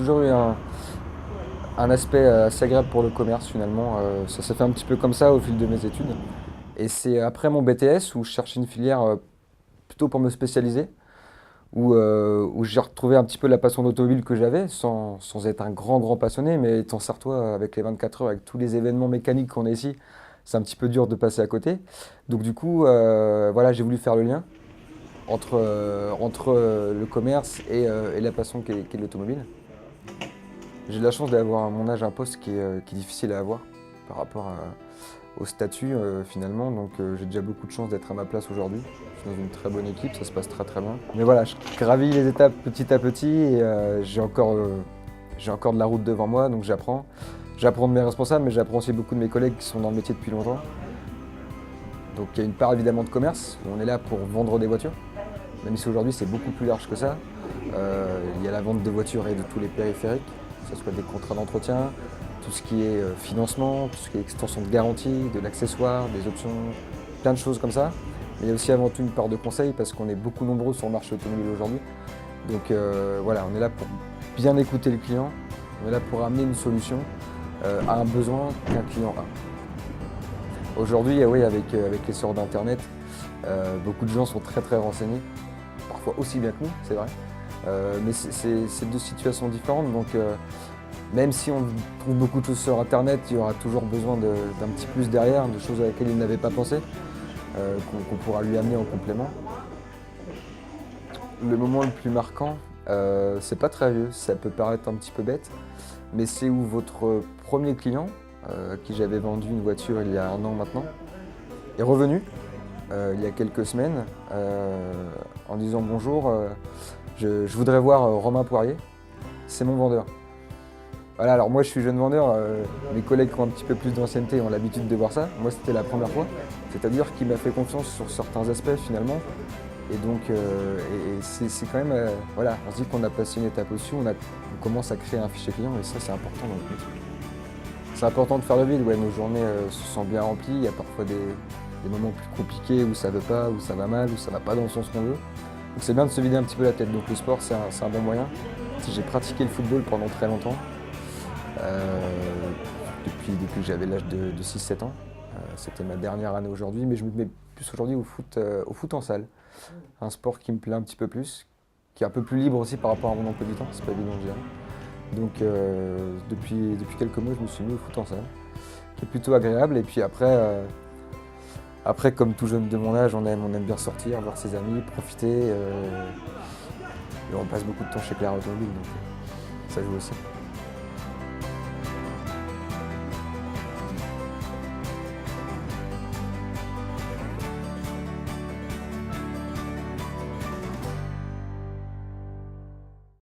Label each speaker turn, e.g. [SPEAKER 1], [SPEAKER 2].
[SPEAKER 1] toujours eu un aspect assez agréable pour le commerce finalement. Ça s'est fait un petit peu comme ça au fil de mes études. Et c'est après mon BTS où je cherchais une filière plutôt pour me spécialiser, où j'ai retrouvé un petit peu la passion d'automobile que j'avais, sans être un grand passionné, mais étant sartois avec les 24 heures, avec tous les événements mécaniques qu'on a ici, c'est un petit peu dur de passer à côté. Donc du coup, voilà, j'ai voulu faire le lien entre le commerce et la passion qu'est l'automobile. J'ai de la chance d'avoir à mon âge un poste qui est difficile à avoir par rapport au statut finalement, donc j'ai déjà beaucoup de chance d'être à ma place aujourd'hui. Je suis dans une très bonne équipe, ça se passe très bien. Mais voilà, je gravis les étapes petit à petit et j'ai encore de la route devant moi, donc j'apprends. J'apprends de mes responsables, mais j'apprends aussi beaucoup de mes collègues qui sont dans le métier depuis longtemps. Donc il y a une part évidemment de commerce, on est là pour vendre des voitures, même si aujourd'hui c'est beaucoup plus large que ça. Il y a la vente de voitures et de tous les périphériques, que ce soit des contrats d'entretien, tout ce qui est financement, tout ce qui est extension de garantie, de l'accessoire, des options, plein de choses comme ça. Mais il y a aussi avant tout une part de conseil parce qu'on est beaucoup nombreux sur le marché automobile aujourd'hui. Donc voilà, on est là pour bien écouter le client, on est là pour amener une solution à un besoin qu'un client a. Aujourd'hui, oui, avec l'essor d'Internet, beaucoup de gens sont très renseignés, parfois aussi bien que nous, c'est vrai. Mais c'est deux situations différentes, donc même si on trouve beaucoup de choses sur Internet, il y aura toujours besoin d'un petit plus derrière, de choses à laquelle il n'avait pas pensé, qu'on pourra lui amener en complément. Le moment le plus marquant, c'est pas très vieux, ça peut paraître un petit peu bête, mais c'est où votre premier client, à qui j'avais vendu une voiture il y a 1 an maintenant, est revenu il y a quelques semaines en disant bonjour, je voudrais voir Romain Poirier, c'est mon vendeur. Voilà, alors moi je suis jeune vendeur, mes collègues qui ont un petit peu plus d'ancienneté ont l'habitude de voir ça. Moi c'était la première fois, c'est-à-dire qu'il m'a fait confiance sur certains aspects finalement. Et donc c'est quand même, voilà, on se dit qu'on a passé une étape au-dessus, on commence à créer un fichier client et ça c'est important dans notre métier. C'est important de faire le vide, ouais, nos journées se sont bien remplies, il y a parfois des moments plus compliqués où ça veut pas, où ça va mal, où ça va pas dans le sens qu'on veut. Donc c'est bien de se vider un petit peu la tête, donc le sport c'est un bon moyen. J'ai pratiqué le football pendant très longtemps. Depuis que j'avais l'âge de 6-7 ans. C'était ma dernière année aujourd'hui, mais je me mets plus aujourd'hui au foot en salle. Un sport qui me plaît un petit peu plus, qui est un peu plus libre aussi par rapport à mon emploi du temps, c'est pas évident de gérer. Donc depuis quelques mois, je me suis mis au foot en salle, qui est plutôt agréable. Et puis après comme tout jeune de mon âge, on aime bien sortir, voir ses amis, profiter. Et on passe beaucoup de temps chez Claire Automobile, donc ça joue aussi.